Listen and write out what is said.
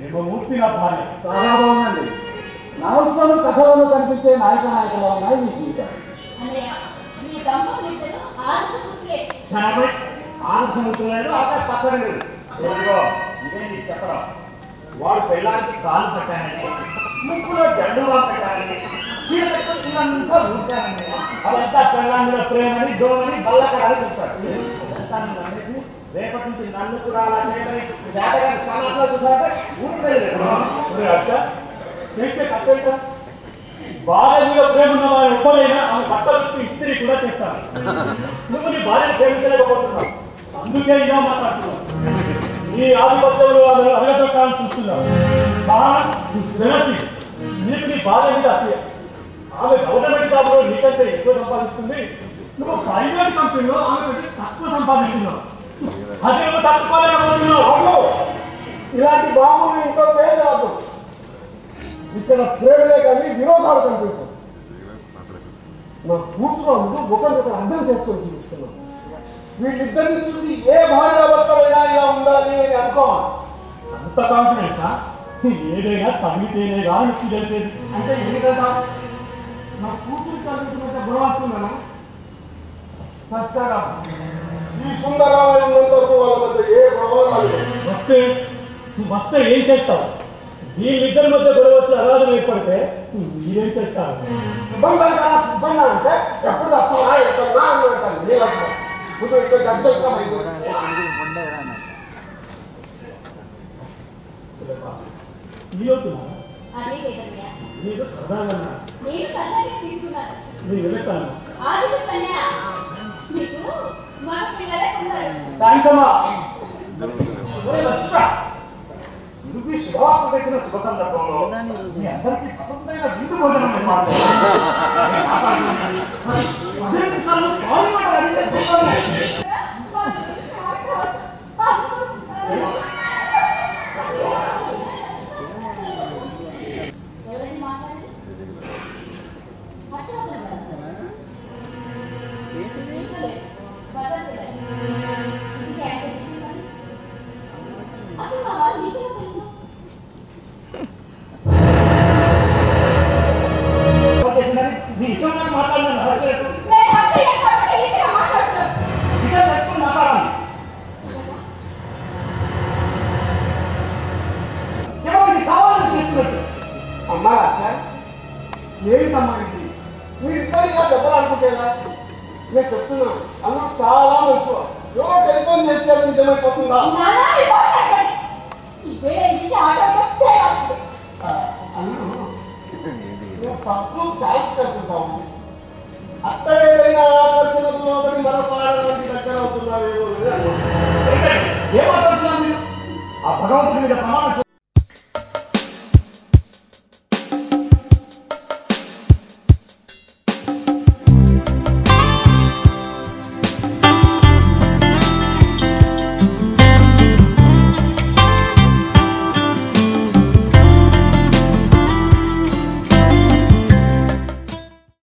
ప్రేమమూర్తి నా భార్య. చాలా బాగుందండి. నవస్వరం కథలలో కనిపించే నాయక నాయకులు ఉన్నాయి మీ జీవితాలు. ఆదర్శమవుతున్నారు అక్కడ పచ్చడి లేదు. ఇదే నీకు చెప్పడం. వాడు పెళ్ళానికి కాలు పెట్టానని, ముక్కులో జండుగా పెట్టానని, చీరంతా ఊర్చానని, అదంతా పెళ్ళాంగిలో ప్రేమని డోమని బల్లకడాలి చెప్తాడు. అదంతా నువ్వు నమ్మేసి రేపటి నుంచి నన్ను కూడా అలా చేయమని జాతకాన్ని సమాసాలు చూసారంటే ఊరిపోయేది. చేస్తే కట్టేట భార్య మీద ప్రేమ ఉన్న వారు ఎవ్వరైనా ఆమె బట్టలు ఇస్త్రీ కూడా చేస్తాను. నువ్వు నీ భార్యను ప్రేమించలేకపోతున్నావు, అందుకే ఇలా మాట్లాడుతున్నావు. నీ ఆధిపత్యంలో అరగతొక్కాలని చూస్తున్నావు. నీకు నీ భార్య మీద అసూయ. ఆమె గవర్నమెంట్ జాబ్లో నీకంటే ఎక్కువ సంపాదిస్తుంది, నువ్వు ప్రైవేట్ కంపెనీలో ఆమె తక్కువ సంపాదిస్తున్నావు. అది నువ్వు తట్టుకోలేకపోతున్నావు. ఇలాంటి బాబులు ఇంకో పేరు రాదు. ఇక్కడ ప్రేమలే కానీ విరోధాలు కనిపిస్తాం. నా కూతురు ఒకరికొకరు అర్థం చేసుకొని చూపిస్తున్నాం. వీళ్ళిద్దరిని చూసి ఏ భార్యాభర్తలైనా ఇలా ఉండాలి అని అనుకోవాలి. అంత కాన్ఫిడెన్సా? ఏదైనా తగిలితేనే కానీ నొప్పి తెలిసేది. అంటే ఎందుకంటా నా కూతురు తల్లిదండ్రుల గొడవ వస్తున్నాను. సస్కారా ఈ సుందరమైన వరకు వాళ్ళ మధ్య ఏ గొడవ వస్తే ఏం చేస్తావు? వీళ్ళిద్దరి మధ్య గొడవ వచ్చి అగాధం ఏర్పడితే మీరేం చేస్తారు? శుభంగా శుభంగా అంటే ఎప్పుడు వస్తావా ఎక్కడా అంటాను. ఇప్పుడు ఇక్కడ దగ్గర మీరు సదాగా నేను వెళ్తాను. థ్యాంక్స్ అమ్మా. శుభవార్త తెచ్చిన శుభ సందర్భంలో మీ అందరికీ పసందైన విందు భోజనం మీ ఇష్టం మాట్లాడాలి. మాట్లాడాలి ఎవరికి కావాలని చేస్తున్నట్టు. అమ్మా సార్ ఏమిటమ్మా ఇది? మీరిద్దరిగా దెబ్బలు అనుకుంటేనా? నేను చెప్తున్నాను అందులో చాలా మంచి ఎవరో టెలిఫోన్ చేస్తే నిజమైపోతుందా? నువ్వు పప్పు ట్యాక్స్ కట్టుకుంటావు. అక్కడ ఏదైనా